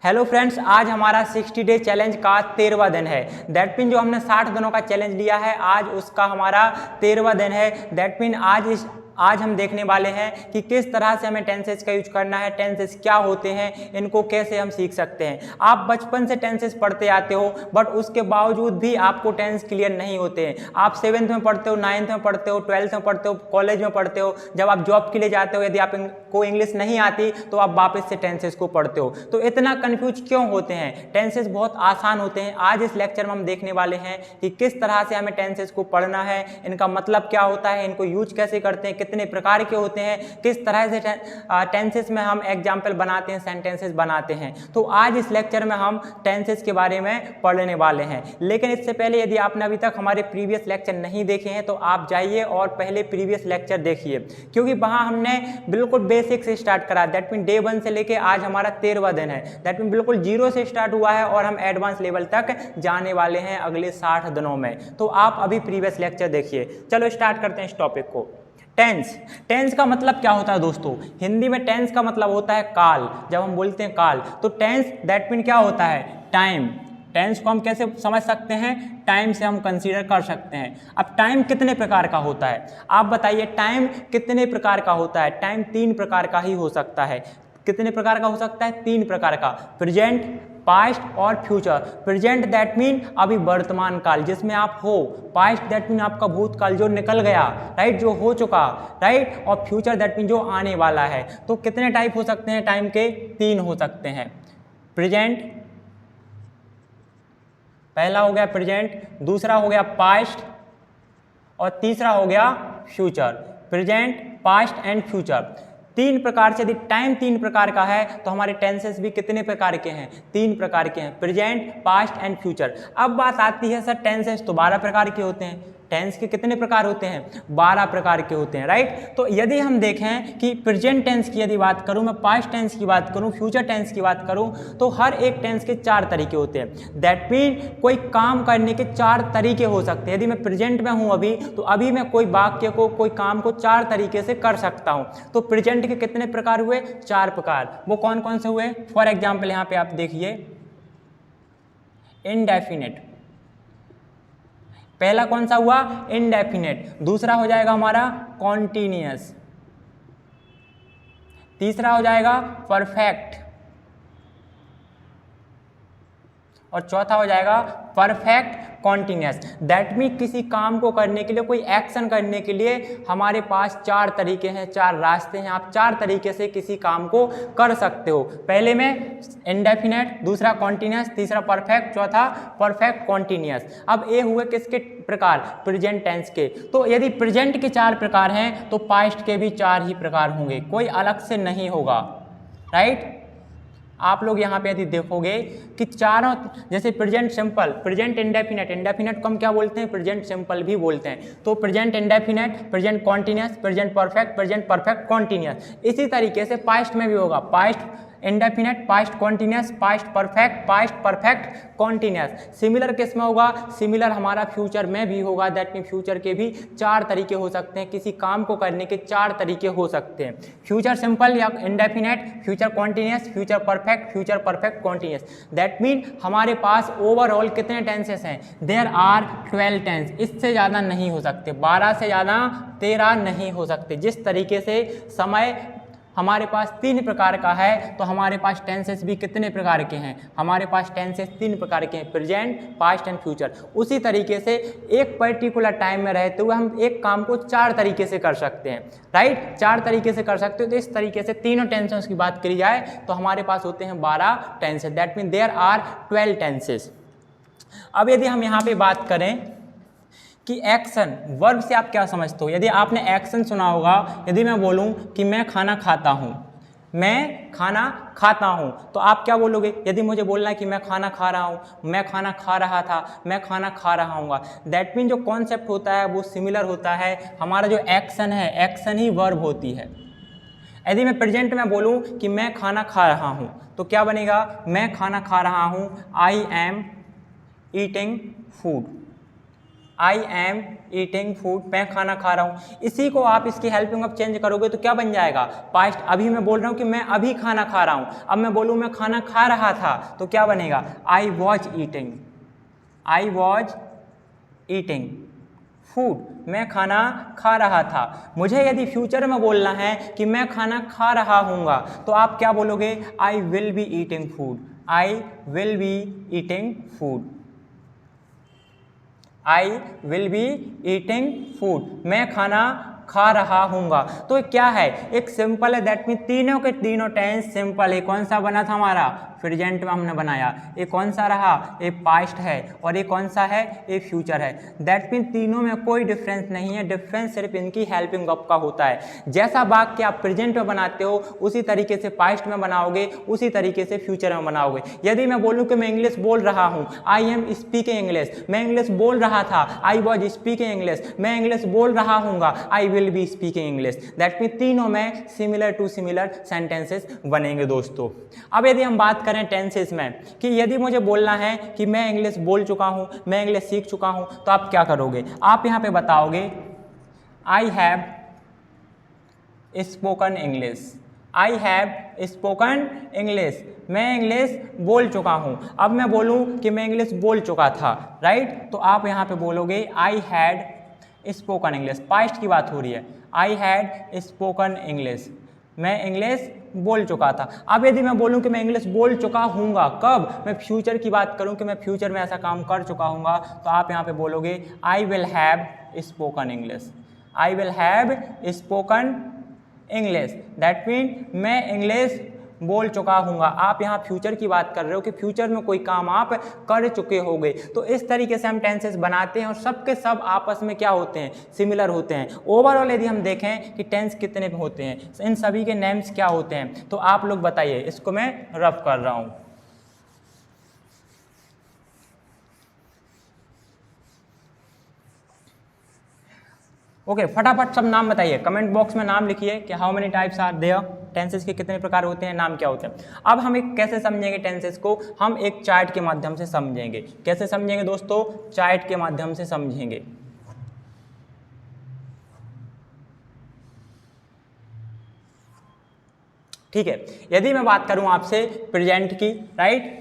Hello friends, आज हमारा 60 day challenge का 13वां दिन है। दैट मीन जो हमने 60 दिनों का चैलेंज लिया है, आज उसका हमारा 13वां दिन है। दैट मीन आज हम देखने वाले हैं कि किस तरह से हमें टेंसेस का यूज करना है, टेंसेस क्या होते हैं, इनको कैसे हम सीख सकते हैं। आप बचपन से टेंसेस पढ़ते आते हो, बट उसके बावजूद भी आपको टेंस क्लियर नहीं होते हैं। आप 7th में पढ़ते हो, 9th में पढ़ते हो, 12th में पढ़ते हो, कॉलेज में पढ़ते हो, जब आप जॉब के लिए जाते हो, यदि आपको इंग्लिश नहीं आती तो आप वापस से टेंसेस को पढ़ते हो। तो इतना कंफ्यूज क्यों होते हैं? टेंसेस बहुत आसान होते हैं। आज इस लेक्चर में हम देखने वाले हैं कि किस तरह से हमें टेंसेस को पढ़ना है, इनका मतलब क्या होता है, इनको यूज कैसे करते हैं, कितने प्रकार के होते हैं, किस तरह से टेंसेस में हम एग्जाम्पल बनाते हैं, सेंटेंसेस बनाते हैं। तो आज इस लेक्चर में हम टेंसेस के बारे में पढ़ने वाले हैं। लेकिन इससे पहले यदि आपने अभी तक हमारे प्रीवियस लेक्चर नहीं देखे हैं तो आप जाइए और पहले प्रीवियस लेक्चर देखिए, क्योंकि वहाँ हमने बिल्कुल बेसिक से स्टार्ट करा। दैट मीन डे 1 से लेके आज हमारा 13वां दिन है। दैट मीन बिल्कुल 0 से स्टार्ट हुआ है और हम एडवांस लेवल तक जाने वाले हैं अगले 60 दिनों में। तो आप अभी प्रीवियस लेक्चर देखिए। चलो स्टार्ट करते हैं इस टॉपिक को। टेंस का मतलब क्या होता है दोस्तों? हिंदी में टेंस का मतलब होता है काल। जब हम बोलते हैं काल, तो टेंस दैट मीन क्या होता है? टाइम। टेंस को हम कैसे समझ सकते हैं? टाइम से हम कंसीडर कर सकते हैं। अब टाइम कितने प्रकार का होता है? आप बताइए, टाइम कितने प्रकार का होता है? टाइम 3 प्रकार का ही हो सकता है। कितने प्रकार का हो सकता है? 3 प्रकार का। प्रेजेंट, पास्ट और फ्यूचर। प्रेजेंट दैट मीन अभी वर्तमान काल जिसमें आप हो। पास्ट दैट मीन आपका भूतकाल जो निकल गया, राइट, जो हो चुका, राइट। और फ्यूचर दैट मीन जो आने वाला है। तो कितने टाइप हो सकते हैं टाइम के? 3 हो सकते हैं। प्रेजेंट, पहला हो गया प्रेजेंट, दूसरा हो गया पास्ट और तीसरा हो गया future. Present, past and future. 3 प्रकार से। यदि टाइम 3 प्रकार का है तो हमारे टेंसेस भी कितने प्रकार के हैं? 3 प्रकार के हैं। Present, past and future. अब बात आती है सर, टेंसेस तो 12 प्रकार के होते हैं। टेंस के कितने प्रकार होते हैं? 12 प्रकार के होते हैं, राइट। तो यदि हम देखें कि प्रेजेंट टेंस की यदि बात करूं, मैं पास्ट टेंस की बात करूं, फ्यूचर टेंस की बात करूं, तो हर एक टेंस के 4 तरीके होते हैं। दैट मीन कोई काम करने के 4 तरीके हो सकते हैं। यदि मैं प्रेजेंट में हूं अभी, तो अभी मैं कोई वाक्य को, कोई काम को 4 तरीके से कर सकता हूं। तो प्रेजेंट के कितने प्रकार हुए? 4 प्रकार। वो कौन कौन से हुए? फॉर एग्जाम्पल यहां पे आप देखिए, इनडेफिनेट। पहला कौन सा हुआ? इनडेफिनेट। दूसरा हो जाएगा हमारा कॉन्टिन्यूअस। तीसरा हो जाएगा परफेक्ट और चौथा हो जाएगा परफेक्ट कॉन्टिन्यूअस। दैट मीन किसी काम को करने के लिए, कोई एक्शन करने के लिए हमारे पास 4 तरीके हैं, 4 रास्ते हैं। आप 4 तरीके से किसी काम को कर सकते हो। पहले में इंडेफिनेट, दूसरा कॉन्टिन्यूअस, तीसरा परफेक्ट, चौथा परफेक्ट कॉन्टिन्यूअस। अब ये हुए किसके प्रकार? प्रेजेंट टेंस के। तो यदि प्रेजेंट के 4 प्रकार हैं तो पास्ट के भी 4 ही प्रकार होंगे, कोई अलग से नहीं होगा, राइट। आप लोग यहाँ पे यदि देखोगे कि चारों, जैसे present simple, present indefinite, indefinite को हम क्या बोलते हैं? प्रेजेंट सिंपल भी बोलते हैं। तो present indefinite, present continuous, present perfect, present perfect continuous. इसी तरीके से पास्ट में भी होगा, past indefinite, past continuous, past perfect, past perfect continuous. Similar किस में होगा? सिमिलर हमारा फ्यूचर में भी होगा। दैट मीन फ्यूचर के भी 4 तरीके हो सकते हैं। किसी काम को करने के 4 तरीके हो सकते हैं। फ्यूचर सिंपल या indefinite, future continuous, future perfect, future perfect continuous. That mean हमारे पास ओवरऑल कितने टेंसेस हैं? There are 12 tense. इससे ज़्यादा नहीं हो सकते, 12 से ज़्यादा 13 नहीं हो सकते। जिस तरीके से समय हमारे पास 3 प्रकार का है, तो हमारे पास टेंसेस भी कितने प्रकार के हैं? हमारे पास टेंसेस 3 प्रकार के हैं, प्रेजेंट, पास्ट एंड फ्यूचर। उसी तरीके से एक पर्टिकुलर टाइम में रहते हुए हम एक काम को 4 तरीके से कर सकते हैं, राइट। 4 तरीके से कर सकते हो। तो इस तरीके से तीनों टेंसेस की बात करी जाए तो हमारे पास होते हैं 12 tenses. That mean there are 12 tenses. अब यदि हम यहाँ पे बात करें कि एक्शन, वर्ब से आप क्या समझते हो? यदि आपने एक्शन सुना होगा, यदि मैं बोलूं कि मैं खाना खाता हूं, मैं खाना खाता हूं, तो आप क्या बोलोगे? यदि मुझे बोलना है कि मैं खाना खा रहा हूं, मैं खाना खा रहा था, मैं खाना खा रहा हूँगा। दैट मीन जो कॉन्सेप्ट होता है वो सिमिलर होता है। हमारा जो एक्शन है, एक्शन ही वर्ब होती है। यदि मैं प्रेजेंट में बोलूं कि मैं खाना खा रहा हूं, तो क्या बनेगा? मैं खाना खा रहा हूं, I am eating food. I am eating food, मैं खाना खा रहा हूँ। इसी को आप इसकी हेल्पिंग वर्ब चेंज करोगे तो क्या बन जाएगा, पास्ट। अभी मैं बोल रहा हूँ कि मैं अभी खाना खा रहा हूँ, अब मैं बोलूँ मैं खाना खा रहा था तो क्या बनेगा, I was eating, I was eating food, मैं खाना खा रहा था। मुझे यदि फ्यूचर में बोलना है कि मैं खाना खा रहा हूँगा तो आप क्या बोलोगे, आई will be eating food, I will be eating food, I will be eating food, मैं खाना खा रहा हूँगा। तो क्या है, एक सिंपल है, दैट मीन तीनों के तीनों टेंस सिंपल है। कौन सा बना था हमारा, प्रेजेंट में हमने बनाया। ये कौन सा रहा, ये पास्ट है, और ये कौन सा है, ये फ्यूचर है। दैट मीन तीनों में कोई डिफरेंस नहीं है, डिफरेंस सिर्फ इनकी हेल्पिंग वर्ब का होता है। जैसा वाक्य आप प्रेजेंट में बनाते हो उसी तरीके से पास्ट में बनाओगे, उसी तरीके से फ्यूचर में बनाओगे। यदि मैं बोलूँ कि मैं इंग्लिश बोल रहा हूँ, आई एम स्पीकिंग इंग्लिश, मैं इंग्लिश बोल रहा था, आई वॉज स्पीकिंग इंग्लिश, मैं इंग्लिश बोल रहा हूँगा, I will be speaking English. That mean तीनों में सिमिलर टू सिमिलर सेंटेंसेस बनेंगे दोस्तों। अब यदि हम बात करें टेंसेस में कि यदि मुझे बोलना है कि मैं इंग्लिश बोल चुका हूँ, मैं इंग्लिश सीख चुका हूँ, तो आप क्या करोगे, आप यहाँ पे बताओगे I have spoken English, I have spoken English, मैं इंग्लिश बोल चुका हूँ। अब मैं बोलूँ कि मैं इंग्लिश बोल चुका था, राइट, तो आप यहाँ पे बोलोगे I had spoken English, past की बात हो रही है, आई हैड स्पोकन इंग्लिश, मैं इंग्लिश बोल चुका था। अब यदि मैं बोलूं कि मैं इंग्लिश बोल चुका हूँगा, कब, मैं फ्यूचर की बात करूं कि मैं फ्यूचर में ऐसा काम कर चुका हूँगा, तो आप यहाँ पे बोलोगे आई will have spoken English, I will have spoken English. That mean मैं इंग्लिश बोल चुका हूँगा। आप यहाँ फ्यूचर की बात कर रहे हो कि फ्यूचर में कोई काम आप कर चुके होंगे। तो इस तरीके से हम टेंसेस बनाते हैं और सबके सब आपस में क्या होते हैं, सिमिलर होते हैं। ओवरऑल यदि हम देखें कि टेंस कितने होते हैं, इन सभी के नेम्स क्या होते हैं, तो आप लोग बताइए। इसको मैं रफ कर रहा हूँ। ओके, फटाफट सब नाम बताइए, कमेंट बॉक्स में नाम लिखिए कि how many types are there, tenses के कितने प्रकार होते हैं, नाम क्या होते हैं। अब हम एक कैसे समझेंगे टेंसेस को, हम एक चार्ट के माध्यम से समझेंगे। कैसे समझेंगे दोस्तों, चार्ट के माध्यम से समझेंगे। ठीक है, यदि मैं बात करूं आपसे प्रेजेंट की, राइट,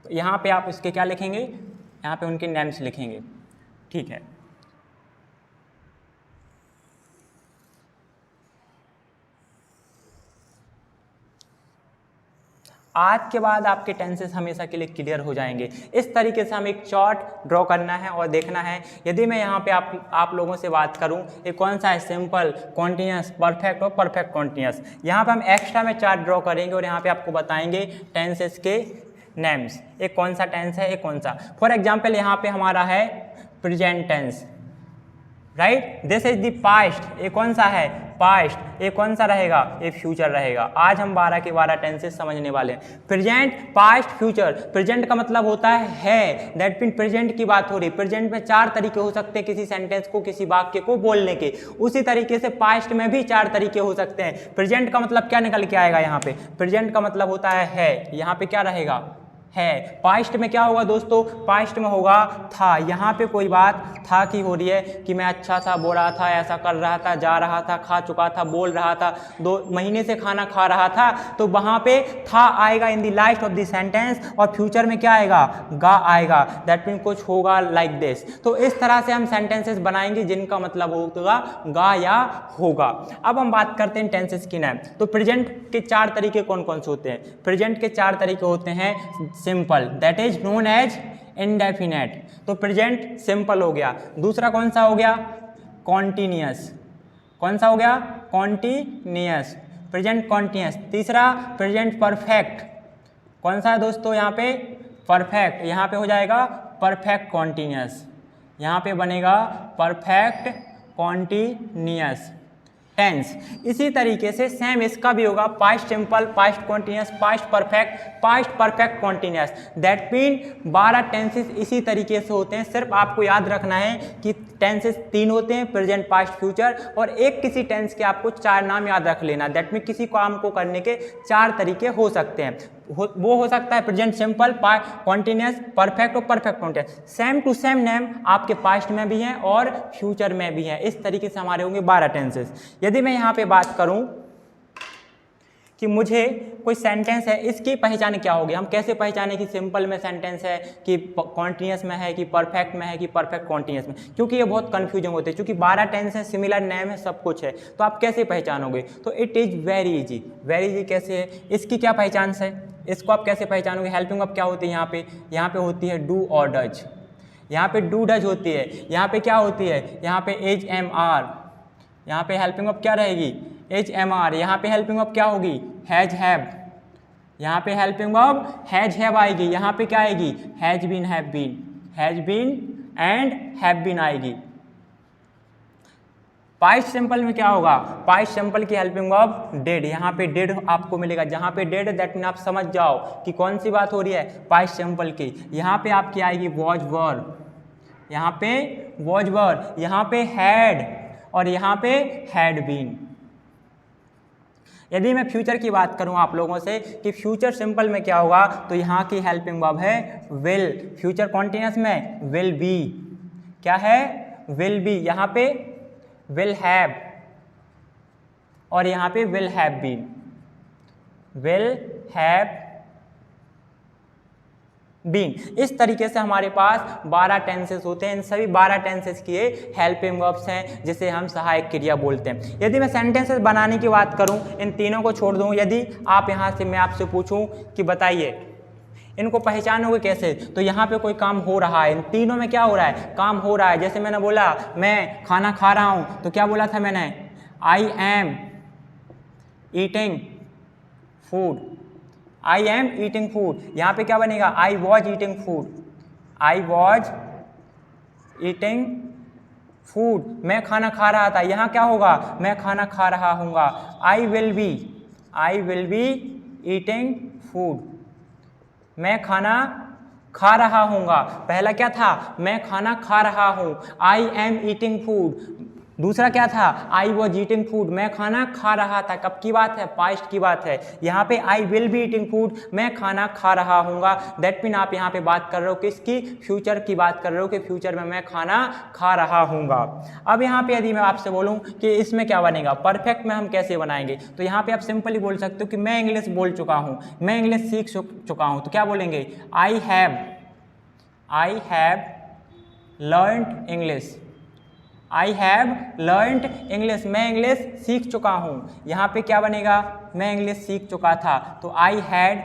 तो यहाँ पे आप इसके क्या लिखेंगे, यहाँ पे उनके नेम्स लिखेंगे। ठीक है, आज के बाद आपके टेंसेस हमेशा के लिए क्लियर हो जाएंगे। इस तरीके से हम एक चार्ट ड्रॉ करना है और देखना है। यदि मैं यहाँ पे आप लोगों से बात करूँ, ये कौन सा है, सिंपल, कॉन्टिन्यूस, परफेक्ट और परफेक्ट कॉन्टिन्यूस। यहाँ पे हम एक्स्ट्रा में चार्ट ड्रॉ करेंगे और यहाँ पे आपको बताएंगे टेंसेस के नेम्स, एक कौन सा टेंस है, एक कौन सा। फॉर एग्जाम्पल यहाँ पे हमारा है present tense, right, this is the past, ये कौन सा है, पास्ट, ये कौन सा रहेगा, ये फ्यूचर रहेगा। आज हम 12 के 12 टेंसेस समझने वाले हैं। Present, past, future. प्रेजेंट का मतलब होता है, दैट मीन प्रेजेंट की बात हो रही है। प्रेजेंट में 4 तरीके हो सकते हैं किसी सेंटेंस को, किसी वाक्य को बोलने के। उसी तरीके से पास्ट में भी 4 तरीके हो सकते हैं। प्रेजेंट का मतलब क्या निकल के आएगा, यहाँ पे प्रेजेंट का मतलब होता है, यहाँ पे क्या रहेगा, है। पास्ट में क्या होगा दोस्तों, पास्ट में होगा था। यहाँ पे कोई बात था की हो रही है कि मैं अच्छा था, बुरा था, ऐसा कर रहा था, जा रहा था, खा चुका था, बोल रहा था, 2 महीने से खाना खा रहा था, तो वहाँ पे था आएगा in the last of the sentence, और फ्यूचर में क्या आएगा, गा आएगा। दैट मीन कुछ होगा लाइक दिस। तो इस तरह से हम सेंटेंसेस बनाएंगे जिनका मतलब होगा गा या होगा। अब हम बात करते हैं टेंसेस की नाम। तो प्रेजेंट के 4 तरीके कौन कौन से होते हैं। प्रेजेंट के 4 तरीके होते हैं। Simple, that is known as indefinite, तो प्रेजेंट सिंपल हो गया। दूसरा कौन सा हो गया, कॉन्टिन्यूअस, कौन सा हो गया, कॉन्टिन्यूअस, प्रेजेंट कॉन्टिन्यूअस। तीसरा प्रेजेंट परफेक्ट, कौन सा है दोस्तों, यहाँ पे परफेक्ट, यहाँ पे हो जाएगा परफेक्ट कॉन्टिन्यूअस, यहाँ पे बनेगा परफेक्ट कॉन्टिन्यूअस टेंस। इसी तरीके से सेम इसका भी होगा, past simple, past continuous, past perfect continuous. That mean 12 tenses इसी तरीके से होते हैं। सिर्फ आपको याद रखना है कि टेंसेस 3 होते हैं, प्रेजेंट, पास्ट, फ्यूचर, और एक किसी टेंस के आपको 4 नाम याद रख लेना। दैट मीन किसी काम को करने के 4 तरीके हो सकते हैं। वो हो सकता है प्रेजेंट सिंपल, कॉन्टिन्यूस, परफेक्ट और perfect continuous. Same to same name आपके पास्ट में भी हैं और फ्यूचर में भी हैं। इस तरीके से हमारे होंगे 12 टेंसेस। यदि मैं यहाँ पे बात करूँ कि मुझे कोई सेंटेंस है, इसकी पहचान क्या होगी, हम कैसे पहचाने कि सिंपल में सेंटेंस है कि कॉन्टिन्यूस में है कि परफेक्ट में है कि परफेक्ट कॉन्टिन्यूस में, क्योंकि ये बहुत कन्फ्यूजन होते हैं, क्योंकि 12 टेंस है, सिमिलर नेम है, सब कुछ है, तो आप कैसे पहचानोगे? तो it is very easy. Very easy कैसे है, इसकी क्या पहचान है, इसको आप कैसे पहचानोगे? हेल्पिंग वर्ब क्या होती है यहाँ पे होती है डू और डज। यहाँ पे डू डज होती है, यहाँ पे क्या होती है, यहाँ पे एज एम आर, यहाँ पे हेल्पिंग वर्ब क्या रहेगी, एच एम आर। यहाँ पे हेल्पिंग वर्ब क्या होगी, हैज हैव। यहाँ पे हेल्पिंग वर्ब हैज हैव आएगी, यहाँ पे क्या आएगी, has been and have been आएगी। पास्ट सिंपल में क्या होगा, पास्ट सिंपल की हेल्पिंग वर्ब डिड, यहाँ पे डिड आपको मिलेगा। जहाँ पे डिड दैट मीन आप समझ जाओ कि कौन सी बात हो रही है, पास्ट सिंपल की। यहाँ पे आपकी आएगी वॉज वर, यहाँ पे वॉज वर, यहाँ पे हैड और यहाँ पे हैड बीन। यदि मैं फ्यूचर की बात करूं आप लोगों से कि फ्यूचर सिंपल में क्या होगा, तो यहाँ की हेल्पिंग वर्ब है विल। फ्यूचर कॉन्टिन्यूस में विल बी, क्या है, विल बी। यहाँ पे विल हैव और यहाँ पे will have been, will have been. इस तरीके से हमारे पास 12 टेंसेस होते हैं। इन सभी 12 टेंसेस की हेल्पिंग वर्ब्स हैं, जिसे हम सहायक क्रिया बोलते हैं। यदि मैं सेंटेंसेस बनाने की बात करूं, इन तीनों को छोड़ दूं, यदि आप यहां से मैं आपसे पूछूं कि बताइए इनको पहचानोगे कैसे, तो यहाँ पे कोई काम हो रहा है, इन तीनों में क्या हो रहा है, काम हो रहा है। जैसे मैंने बोला मैं खाना खा रहा हूँ, तो क्या बोला था मैंने, I am eating food, I am eating food. यहाँ पे क्या बनेगा, I was eating food, I was eating food. मैं खाना खा रहा था, यहाँ क्या होगा, मैं खाना खा रहा हूँगा। I will be eating food, मैं खाना खा रहा हूँगा। पहला क्या था, मैं खाना खा रहा हूँ, आई एम ईटिंग फूड। दूसरा क्या था, आई वॉज ईटिंग फूड, मैं खाना खा रहा था। कब की बात है, पास्ट की बात है। यहाँ पे आई विल बी ईटिंग फूड, मैं खाना खा रहा हूँगा। दैट मीन आप यहाँ पे बात कर रहे हो किसकी, फ्यूचर की बात कर रहे हो कि फ्यूचर में मैं खाना खा रहा हूँगा। अब यहाँ पे यदि मैं आपसे बोलूँ कि इसमें क्या बनेगा, परफेक्ट में हम कैसे बनाएंगे, तो यहाँ पे आप सिंपली बोल सकते हो कि मैं इंग्लिश बोल चुका हूँ, मैं इंग्लिश सीख चुका हूँ। तो क्या बोलेंगे, I have learned English, I have learned English, मैं इंग्लिश सीख चुका हूँ। यहाँ पे क्या बनेगा, मैं इंग्लिश सीख चुका था, तो आई हैड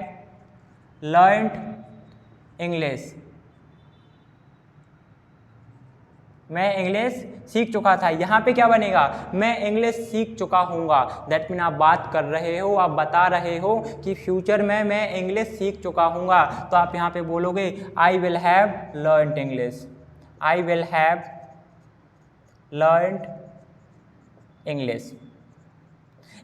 लर्नड इंग्लिश, मैं इंग्लिश सीख चुका था। यहाँ पे क्या बनेगा, मैं इंग्लिश सीख चुका हूँगा। दैट मीन आप बात कर रहे हो, आप बता रहे हो कि फ्यूचर में मैं इंग्लिश सीख चुका हूँगा। तो आप यहाँ पे बोलोगे आई will have learned English, I will have learned English.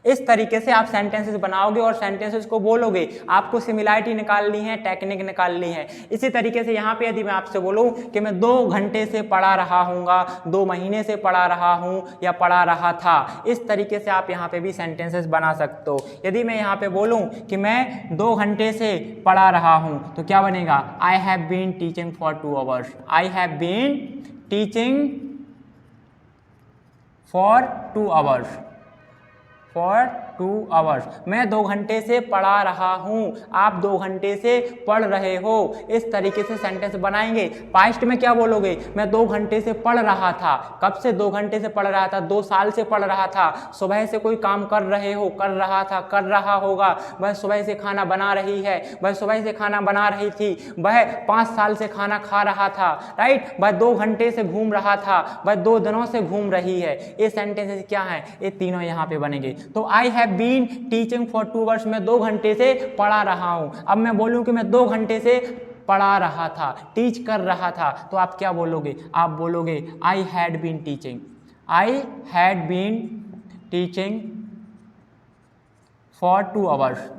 इस तरीके से आप सेंटेंसेस बनाओगे और सेंटेंसेस को बोलोगे। आपको सिमिलैरिटी निकालनी है, टेक्निक निकालनी है। इसी तरीके से यहाँ पे यदि मैं आपसे बोलूँ कि मैं 2 घंटे से पढ़ा रहा हूँगा, 2 महीने से पढ़ा रहा हूँ या पढ़ा रहा था, इस तरीके से आप यहाँ पे भी सेंटेंसेस बना सकते हो। यदि मैं यहाँ पे बोलूँ कि मैं 2 घंटे से पढ़ा रहा हूँ, तो क्या बनेगा, I have been teaching for 2 hours, I have been teaching for 2 hours, for 2 hours. मैं 2 घंटे से पढ़ा रहा हूँ, आप 2 घंटे से पढ़ रहे हो। इस तरीके से सेंटेंस बनाएंगे। पास्ट में क्या बोलोगे, मैं 2 घंटे से पढ़ रहा था। कब से 2 घंटे से पढ़ रहा था, 2 साल से पढ़ रहा था। सुबह से कोई काम कर रहे हो, कर रहा था, कर रहा होगा। वह सुबह से खाना बना रही है, वह सुबह से खाना बना रही थी। वह 5 साल से खाना खा रहा था, राइट। वह 2 घंटे से घूम रहा था, वह 2 दिनों से घूम रही है। ये सेंटेंसेस क्या है, ये तीनों यहाँ पे बनेंगे। तो I have been teaching for 2 hours, मैं 2 घंटे से पढ़ा रहा हूँ। अब मैं बोलूँ कि मैं 2 घंटे से पढ़ा रहा था, टीच कर रहा था, तो आप क्या बोलोगे, आप बोलोगे I had been teaching, I had been teaching for 2 hours.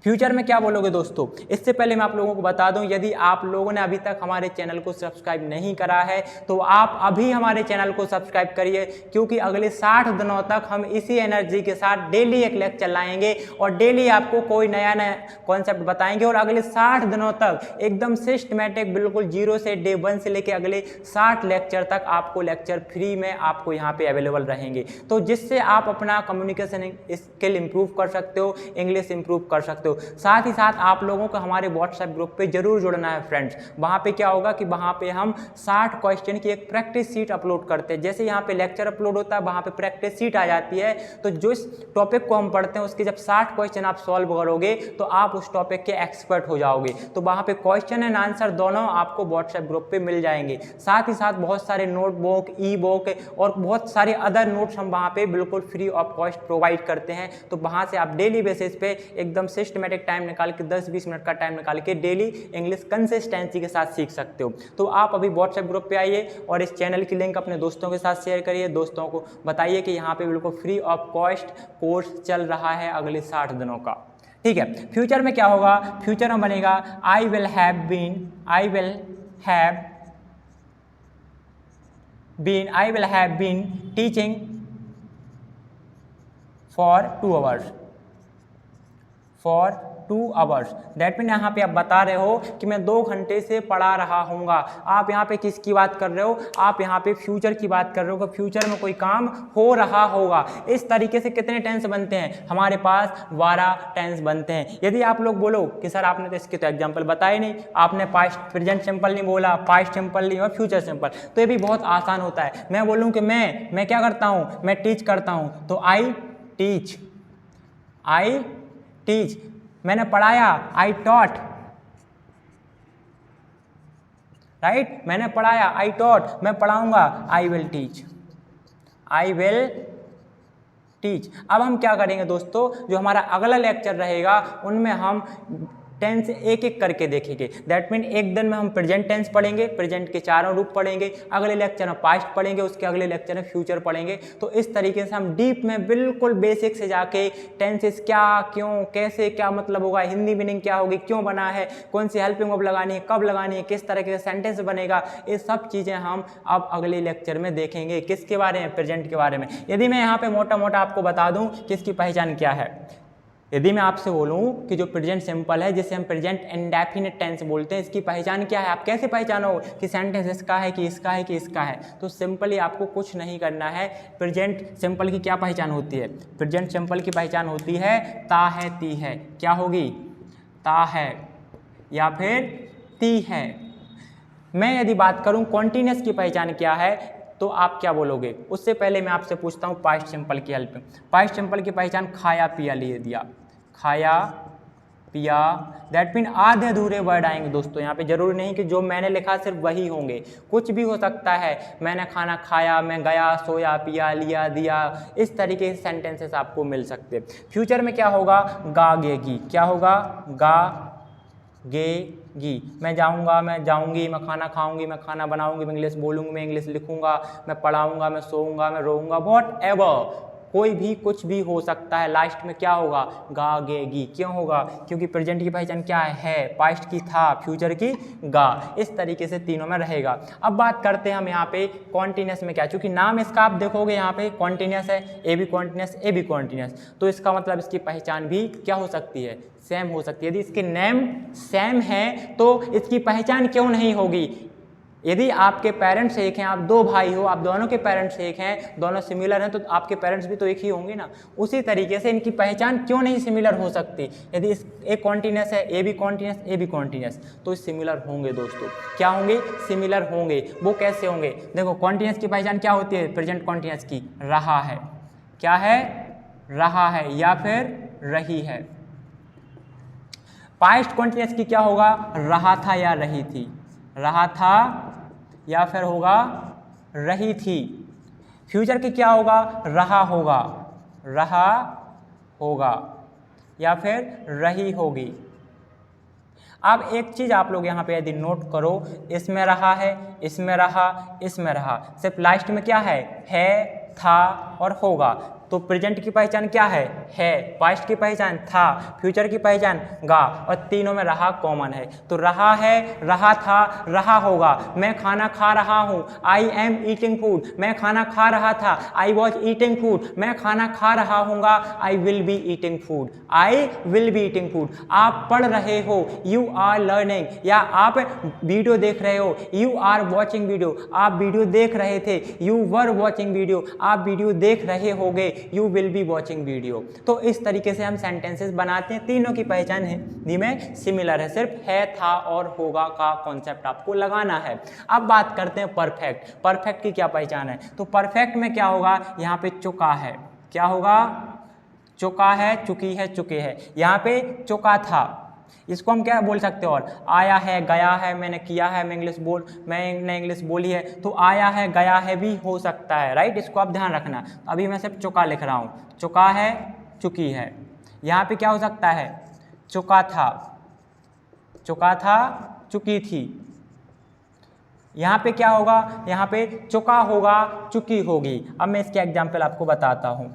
Future में क्या बोलोगे दोस्तों? इससे पहले मैं आप लोगों को बता दूं, यदि आप लोगों ने अभी तक हमारे चैनल को सब्सक्राइब नहीं करा है तो आप अभी हमारे चैनल को सब्सक्राइब करिए, क्योंकि अगले 60 दिनों तक हम इसी एनर्जी के साथ डेली एक लेक्चर लाएंगे और डेली आपको कोई नया नया कॉन्सेप्ट बताएंगे। और अगले 60 दिनों तक एकदम सिस्टमेटिक, बिल्कुल जीरो से डे 1 से लेकर अगले 60 लेक्चर तक आपको लेक्चर फ्री में आपको यहाँ पे अवेलेबल रहेंगे, तो जिससे आप अपना कम्युनिकेशन स्किल इंप्रूव कर सकते हो, इंग्लिश इंप्रूव कर सकते हो। साथ ही साथ आप लोगों को हमारे व्हाट्सएप ग्रुप पे जरूर जुड़ना है फ्रेंड्स। वहां पे क्या होगा कि वहां पे हम 60 क्वेश्चन की एक प्रैक्टिस शीट अपलोड करते हैं। जैसे यहाँ पे लेक्चर अपलोड होता है, वहां पे प्रैक्टिस शीट आ जाती है, तो जो इस टॉपिक को हम पढ़ते हैं उसके जब 60 क्वेश्चन आप सॉल्व करोगे तो आप उस टॉपिक के एक्सपर्ट हो जाओगे। तो वहां पे क्वेश्चन एंड आंसर दोनों आपको व्हाट्सएप ग्रुप पे मिल जाएंगे। साथ ही साथ बहुत सारे नोटबुक, ई बुक और बहुत सारे अदर नोट्स हम वहां पे बिल्कुल फ्री ऑफ कॉस्ट प्रोवाइड करते हैं। तो वहां से आप डेली बेसिस पे एकदम सिस्टमेटिक टाइम निकाल के 10-20 मिनट का टाइम निकाल के डेली इंग्लिश कंसिस्टेंसी के साथ सीख सकते हो। तो आप अभी व्हाट्सएप ग्रुप पे आइए और इस चैनल की लिंक अपने दोस्तों के साथ शेयर करिए। दोस्तों को बताइए कि यहाँ पे बिल्कुल फ्री ऑफ कॉस्ट कोर्स चल रहा है अगले 60 दिनों का। ठीक है, फ्यूचर में क्या होगा? फ्यूचर में बनेगा I will have been teaching for 2 hours. That mean यहाँ पे आप बता रहे हो कि मैं 2 घंटे से पढ़ा रहा हूँगा। आप यहाँ पे किसकी बात कर रहे हो? आप यहाँ पे फ्यूचर की बात कर रहे हो कि फ्यूचर में कोई काम हो रहा होगा। इस तरीके से कितने टेंस बनते हैं? हमारे पास 12 टेंस बनते हैं। यदि आप लोग बोलो कि सर आपने तो इसके तो एग्जाम्पल बताए नहीं, आपने पास्ट प्रेजेंट सिंपल नहीं बोला, पास्ट सिंपल नहीं और फ्यूचर सिंपल, तो ये भी बहुत आसान होता है। मैं बोलूँ कि मैं क्या करता हूँ? मैं टीच करता हूँ, तो आई टीच। मैंने पढ़ाया, आई टॉट, राइट? मैंने पढ़ाया, आई टॉट। मैं पढ़ाऊंगा, आई विल टीच। अब हम क्या करेंगे दोस्तों, जो हमारा अगला लेक्चर रहेगा उनमें हम टेंस एक एक करके देखेंगे। दैट मीन एक दिन में हम प्रेजेंट टेंस पढ़ेंगे, प्रेजेंट के चारों रूप पढ़ेंगे, अगले लेक्चर में पास्ट पढ़ेंगे, उसके अगले लेक्चर में फ्यूचर पढ़ेंगे। तो इस तरीके से हम डीप में बिल्कुल बेसिक से जाके टेंसेस क्या, क्यों, कैसे, क्या मतलब होगा, हिंदी मीनिंग क्या होगी, क्यों बना है, कौन सी हेल्पिंग वर्ब लगानी है, कब लगानी है, किस तरह के सेंटेंस बनेगा, ये सब चीज़ें हम अब अगले लेक्चर में देखेंगे। किसके बारे में? प्रेजेंट के बारे में। यदि मैं यहाँ पे मोटा मोटा आपको बता दूँ कि इसकी पहचान क्या है, यदि मैं आपसे बोलूं कि जो प्रेजेंट सिंपल है, जिसे हम प्रेजेंट इंडेफिनिट टेंस बोलते हैं, इसकी पहचान क्या है? आप कैसे पहचानो कि सेंटेंस इसका है कि इसका है कि इसका है? तो सिंपली आपको कुछ नहीं करना है। प्रेजेंट सिंपल की क्या पहचान होती है? प्रेजेंट सिंपल की पहचान होती है ता है, ती है। क्या होगी? ता है या फिर ती है। मैं यदि बात करूं कॉन्टिन्यूस की पहचान क्या है, तो आप क्या बोलोगे? उससे पहले मैं आपसे पूछता हूं पास्ट सिंपल की हेल्प। पास्ट सिंपल की पहचान खाया पिया लिए दिया, खाया पिया। दैट मीन आधे अधूरे वर्ड आएंगे दोस्तों यहाँ पे। जरूरी नहीं कि जो मैंने लिखा सिर्फ वही होंगे, कुछ भी हो सकता है। मैंने खाना खाया, मैं गया, सोया, पिया, लिया, दिया, इस तरीके से सेंटेंसेस आपको मिल सकते हैं। फ्यूचर में क्या होगा? गा गेगी। क्या होगा? गा गेगी। मैं जाऊंगा, मैं जाऊंगी, मैं खाना खाऊंगी, मैं खाना बनाऊंगी, मैं इंग्लिश बोलूंगी, मैं इंग्लिश लिखूंगा, मैं पढ़ाऊंगा, मैं सोऊंगा, मैं रोऊंगा, वॉट एवर, कोई भी कुछ भी हो सकता है। लास्ट में क्या होगा? गागेगी। क्यों होगा? क्योंकि प्रेजेंट की पहचान क्या है? पास्ट की था, फ्यूचर की गा। इस तरीके से तीनों में रहेगा। अब बात करते हैं हम यहाँ पे कॉन्टिन्यूस में क्या, क्योंकि नाम इसका आप देखोगे यहाँ पे कॉन्टिन्यूस है, A B continuous, A B continuous, तो इसका मतलब इसकी पहचान भी क्या हो सकती है? सेम हो सकती है। यदि इसके नेम सेम है तो इसकी पहचान क्यों नहीं होगी? यदि आपके पेरेंट्स एक हैं, आप 2 भाई हो, आप दोनों के पेरेंट्स एक हैं, दोनों सिमिलर हैं, तो आपके पेरेंट्स भी तो एक ही होंगे ना। उसी तरीके से इनकी पहचान क्यों नहीं सिमिलर हो सकती? यदि इस एक कॉन्टिन्यूस है, A B continuous, A B continuous, तो सिमिलर होंगे दोस्तों। क्या होंगे? सिमिलर होंगे। वो कैसे होंगे? देखो, कॉन्टिन्यूस की पहचान क्या होती है? प्रेजेंट कॉन्टिन्यूस की रहा है। क्या है? रहा है या फिर रही है। पास्ट कॉन्टिन्यूस की क्या होगा? रहा था या रही थी। रहा था या फिर होगा रही थी। फ्यूचर की क्या होगा? रहा होगा, रहा होगा या फिर रही होगी। अब एक चीज आप लोग यहाँ पे यदि नोट करो, इसमें रहा है, इसमें रहा, इसमें रहा, सिर्फ लास्ट में क्या है? था और होगा। तो प्रेजेंट की पहचान क्या है, पास्ट की पहचान था, फ्यूचर की पहचान गा, और तीनों में रहा कॉमन है। तो रहा है, रहा था, रहा होगा। मैं खाना खा रहा हूँ, आई एम ईटिंग फूड, मैं खाना खा रहा था, आई वॉज ईटिंग फूड, मैं खाना खा रहा हूँगा, I will be eating food, I will be eating food. आप पढ़ रहे हो, यू आर लर्निंग, या आप वीडियो देख रहे हो, यू आर वॉचिंग वीडियो, आप वीडियो देख रहे थे, यू वर वॉचिंग वीडियो, आप वीडियो देख रहे होगे, you will be watching video. तो इस तरीके से हम सेंटेंसेस बनाते हैं। तीनों की पहचान हिंदी में सिमिलर है, सिर्फ है, था और होगा का कॉन्सेप्ट आपको लगाना है। अब बात करते हैं परफेक्ट। परफेक्ट की क्या पहचान है? तो परफेक्ट में क्या होगा, यहाँ पे चुका है, क्या होगा, चुका है, चुकी है, चुके हैं। यहाँ पे चुका था, इसको हम क्या बोल सकते हैं, और आया है, गया है, मैंने किया है, मैंने इंग्लिश बोली है, तो आया है, गया है भी हो सकता है, राइट। इसको आप ध्यान रखना। अभी मैं सिर्फ चुका लिख रहा हूँ, चुका है, चुकी है। यहाँ पे क्या हो सकता है, चुका था, चुका था, चुकी थी। यहाँ पे क्या होगा, यहाँ पे चुका होगा, चुकी होगी। अब मैं इसके एग्जाम्पल आपको बताता हूँ,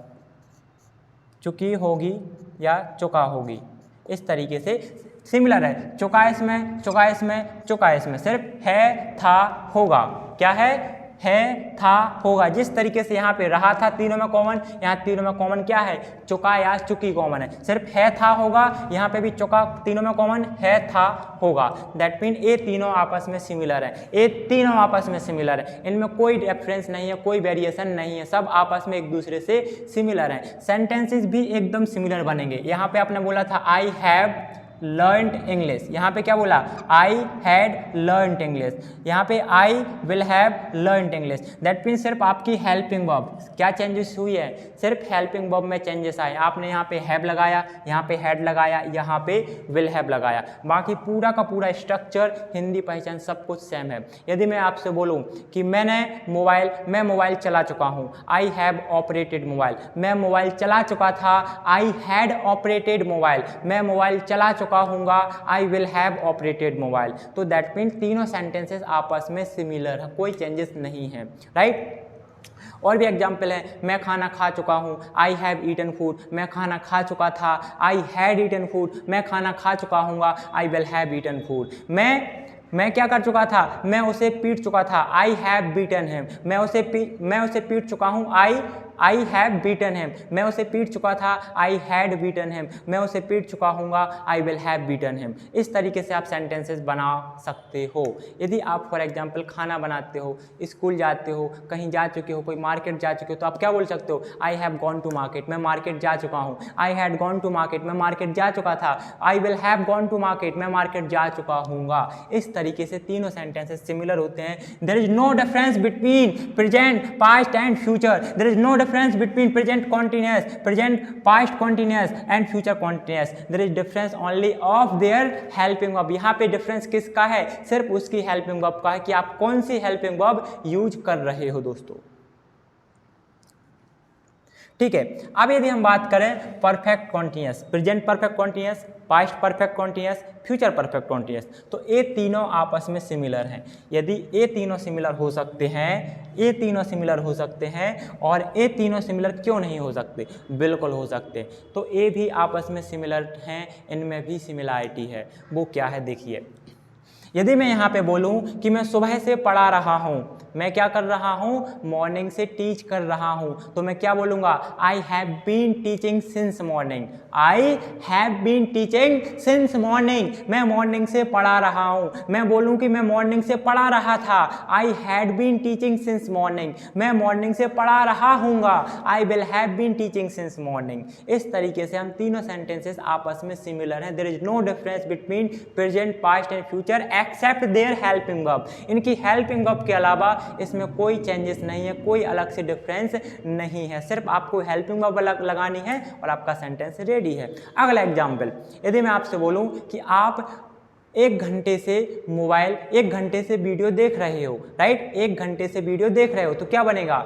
चुकी होगी या चुका होगी। इस तरीके से सिमिलर है, चुका इसमें, चुका इसमें, चुका इसमें, सिर्फ है, था, होगा। क्या है, था, होगा। जिस तरीके से यहाँ पे रहा था तीनों में कॉमन, यहाँ तीनों में कॉमन क्या है, चुका या चुकी कॉमन है, सिर्फ है, था, होगा। यहाँ पे भी चुका तीनों में कॉमन है, था, होगा। दैट मीन ये तीनों आपस में सिमिलर है, ये तीनों आपस में सिमिलर है, इनमें कोई डिफरेंस नहीं है, कोई वेरिएशन नहीं है, सब आपस में एक दूसरे से सिमिलर हैं। सेंटेंसेस भी एकदम सिमिलर बनेंगे। यहाँ पे आपने बोला था आई हैव लर्नड इंग्लिश, यहाँ पे क्या बोला, आई हैड लर्नड इंग्लिश। यहाँ पे आई will have learned English. That means सिर्फ आपकी हेल्पिंग वर्ब क्या चेंजेस हुई है, सिर्फ हेल्पिंग वर्ब में चेंजेस आए। आपने यहाँ पे हैव लगाया, यहाँ पे हैड लगाया, यहाँ पे विल हैव लगाया, बाकी पूरा का पूरा स्ट्रक्चर, हिंदी पहचान सब कुछ सेम है। यदि मैं आपसे बोलूँ कि मैं मोबाइल चला चुका हूँ, आई हैव ऑपरेटेड मोबाइल, मैं मोबाइल चला चुका था, आई हैड ऑपरेटेड मोबाइल, मैं मोबाइल चला चुका हूँगा, I will have operated mobile. तो दैट मीन तीनों सेंटेंसेस आपस में सिमिलर है, कोई चेंजेस नहीं है, राइट। और भी एग्जाम्पल है, मैं खाना खा चुका हूँ, आई हैव ईटन फूड, मैं खाना खा चुका था, आई हैड ईटन फूड, मैं खाना खा चुका हूँगा, I will have eaten food. मैं क्या कर चुका था, मैं उसे पीट चुका था, आई हैव बीटन हिम, मैं उसे पीट चुका हूँ, आई हैव बीटन हिम, मैं उसे पीट चुका था, आई हैड बीटन हिम, मैं उसे पीट चुका हूँगा, I will have beaten him. इस तरीके से आप सेंटेंसेस बना सकते हो। यदि आप फॉर एग्जांपल खाना बनाते हो, स्कूल जाते हो, कहीं जा चुके हो, कोई मार्केट जा चुके हो, तो आप क्या बोल सकते हो, I have gone to market, मैं मार्केट जा चुका हूँ, I had gone to market, मैं मार्केट जा चुका था, I will have gone to market, मैं मार्केट जा चुका हूँगा। इस तरीके से तीनों सेंटेंसेस सिमिलर होते हैं। There is no difference between present, past and future. There is no difference between present continuous, present past continuous and future continuous. There is difference only of their helping verb. यहाँ पे difference किसका है, सिर्फ उसकी helping verb का है कि आप कौन सी helping verb यूज कर रहे हो दोस्तों, ठीक है। अब यदि हम बात करें perfect continuous, present perfect continuous, past perfect continuous, future perfect continuous, तो ये तीनों आपस में सिमिलर हैं। यदि ये तीनों सिमिलर हो सकते हैं, ये तीनों सिमिलर हो सकते हैं, और ये तीनों सिमिलर क्यों नहीं हो सकते, बिल्कुल हो सकते। तो ये भी आपस में सिमिलर हैं, इनमें भी सिमिलरिटी है। वो क्या है देखिए, यदि मैं यहाँ पे बोलूँ कि मैं सुबह से पढ़ा रहा हूँ, मैं क्या कर रहा हूँ, मॉर्निंग से टीच कर रहा हूँ, तो मैं क्या बोलूँगा, I have been teaching since morning, I have been teaching since morning, मैं मॉर्निंग से पढ़ा रहा हूँ। मैं बोलूँ कि मैं मॉर्निंग से पढ़ा रहा था, I had been teaching since morning, मैं मॉर्निंग से पढ़ा रहा हूँगा, I will have been teaching since morning. इस तरीके से हम तीनों सेंटेंसेस आपस में सिमिलर हैं। There is no difference between present, past and future except there helping verb. इनकी हेल्पिंग वर्ब के अलावा इसमें कोई चेंजेस नहीं है, कोई अलग से डिफरेंस नहीं है, सिर्फ आपको हेल्पिंग वर्ब लगानी है और आपका सेंटेंस रेडी है। अगला एग्जाम्पल, यदि मैं आपसे बोलूं कि आप 1 घंटे से वीडियो देख रहे हो, राइट, 1 घंटे से वीडियो देख रहे हो, तो क्या बनेगा,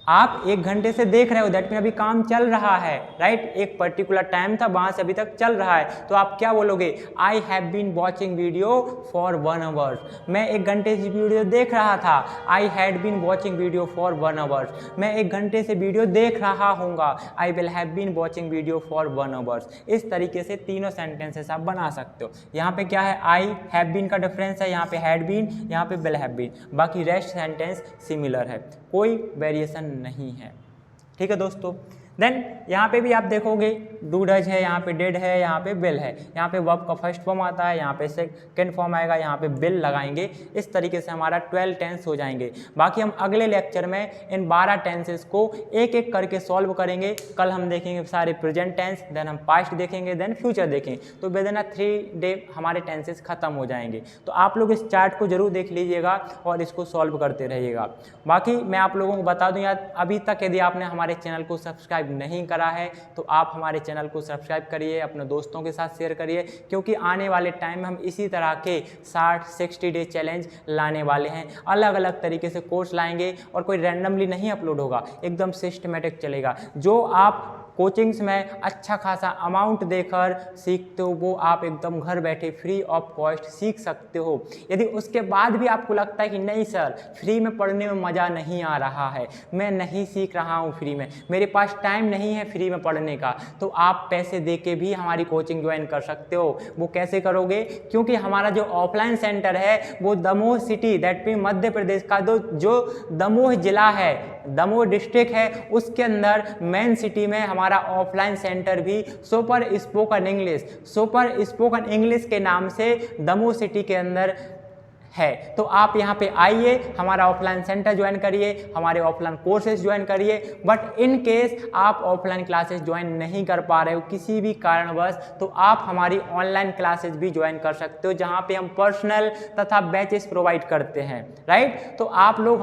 आप 1 घंटे से देख रहे हो, दैट मीन अभी काम चल रहा है, राइट। एक पर्टिकुलर टाइम था, वहाँ से अभी तक चल रहा है, तो आप क्या बोलोगे, I have been watching video for 1 hour. मैं 1 घंटे से वीडियो देख रहा था। I had been watching video for 1 hour. मैं 1 घंटे से वीडियो देख रहा हूँगा। I will have been watching video for 1 hours. इस तरीके से तीनों सेंटेंसेस आप बना सकते हो। यहाँ पे क्या है, आई हैव बीन का डिफरेंस है, यहाँ पे हैड बीन, यहाँ पे विल हैव बीन, बाकी रेस्ट सेंटेंस सिमिलर है, कोई वेरिएशन नहीं है। ठीक है दोस्तों। देन यहाँ पे भी आप देखोगे डू डज है, यहाँ पे डेड है, यहाँ पे विल है, यहाँ पे वर्ब का फर्स्ट फॉर्म आता है, यहाँ पे सेकंड फॉर्म आएगा, यहाँ पे विल लगाएंगे। इस तरीके से हमारा 12 टेंस हो जाएंगे। बाकी हम अगले लेक्चर में इन 12 टेंसेस को एक एक करके सॉल्व करेंगे। कल हम देखेंगे सारे प्रेजेंट टेंस, देन हम पास्ट देखेंगे, देन फ्यूचर देखेंगे। तो विद इन 3 डे हमारे टेंसेस खत्म हो जाएंगे। तो आप लोग इस चार्ट को जरूर देख लीजिएगा और इसको सॉल्व करते रहिएगा। बाकी मैं आप लोगों को बता दूं यार, अभी तक यदि आपने हमारे चैनल को सब्सक्राइब नहीं करा है तो आप हमारे चैनल को सब्सक्राइब करिए, अपने दोस्तों के साथ शेयर करिए, क्योंकि आने वाले टाइम में हम इसी तरह के 60-60 डे चैलेंज लाने वाले हैं। अलग अलग तरीके से कोर्स लाएंगे और कोई रैंडमली नहीं अपलोड होगा, एकदम सिस्टमेटिक चलेगा। जो आप कोचिंग्स में अच्छा खासा अमाउंट देकर सीखते हो वो आप एकदम घर बैठे फ्री ऑफ कॉस्ट सीख सकते हो। यदि उसके बाद भी आपको लगता है कि नहीं सर फ्री में पढ़ने में मज़ा नहीं आ रहा है, मैं नहीं सीख रहा हूँ फ्री में, मेरे पास टाइम नहीं है फ्री में पढ़ने का, तो आप पैसे दे के भी हमारी कोचिंग ज्वाइन कर सकते हो। वो कैसे करोगे, क्योंकि हमारा जो ऑफलाइन सेंटर है वो Damoh city, that mean Madhya Pradesh का जो दमोह जिला है, दमोह डिस्ट्रिक्ट है, उसके अंदर मेन सिटी में हमारा ऑफलाइन सेंटर भी सुपर स्पोकन इंग्लिश के नाम से दमोह सिटी के अंदर है। तो आप यहाँ पे आइए, हमारा ऑफलाइन सेंटर ज्वाइन करिए, हमारे ऑफलाइन कोर्सेज ज्वाइन करिए। बट इन केस आप ऑफलाइन क्लासेस ज्वाइन नहीं कर पा रहे हो किसी भी कारणवश, तो आप हमारी ऑनलाइन क्लासेस भी ज्वाइन कर सकते हो, जहाँ पे हम पर्सनल तथा बैचेस प्रोवाइड करते हैं, राइट। तो आप लोग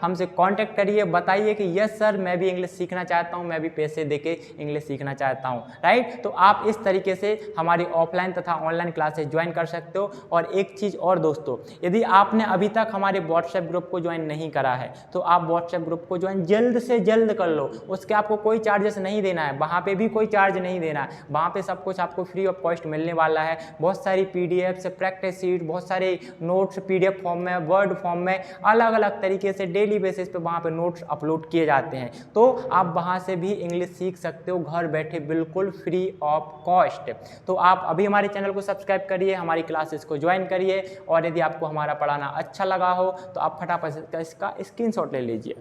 हमसे कांटेक्ट करिए, बताइए कि यस सर मैं भी इंग्लिश सीखना चाहता हूँ, मैं भी पैसे देके इंग्लिश सीखना चाहता हूँ, राइट। तो आप इस तरीके से हमारी ऑफलाइन तथा ऑनलाइन क्लासेस ज्वाइन कर सकते हो। और एक चीज़ और दोस्तों, यदि आपने अभी तक हमारे व्हाट्सएप ग्रुप को ज्वाइन नहीं करा है तो आप व्हाट्सएप ग्रुप को ज्वाइन जल्द से जल्द कर लो। उसके आपको कोई चार्जेस नहीं देना है, वहाँ पे भी कोई चार्ज नहीं देना है, वहाँ पे सब कुछ आपको फ्री ऑफ कॉस्ट मिलने वाला है। बहुत सारी पीडीएफ, प्रैक्टिस शीट, बहुत सारे नोट्स पीडीएफ फॉर्म में, वर्ड फॉर्म में, अलग अलग तरीके से डेली बेसिस पे वहाँ पे नोट्स अपलोड किए जाते हैं। तो आप वहाँ से भी इंग्लिश सीख सकते हो घर बैठे बिल्कुल फ्री ऑफ कॉस्ट। तो आप अभी हमारे चैनल को सब्सक्राइब करिए, हमारी क्लासेस को ज्वाइन करिए, और यदि आपको हमारा पढ़ाना अच्छा लगा हो तो आप फटाफट इसका स्क्रीनशॉट ले लीजिए।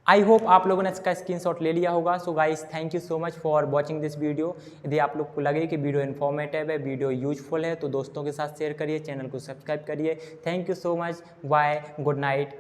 आई होप आप लोगों ने इसका स्क्रीनशॉट ले लिया होगा। So guys thank you so much for watching this video. यदि आप लोग को लगे कि वीडियो इन्फॉर्मेटिव है, वीडियो यूजफुल है, तो दोस्तों के साथ शेयर करिए, चैनल को सब्सक्राइब करिए। Thank you so much, bye, good night.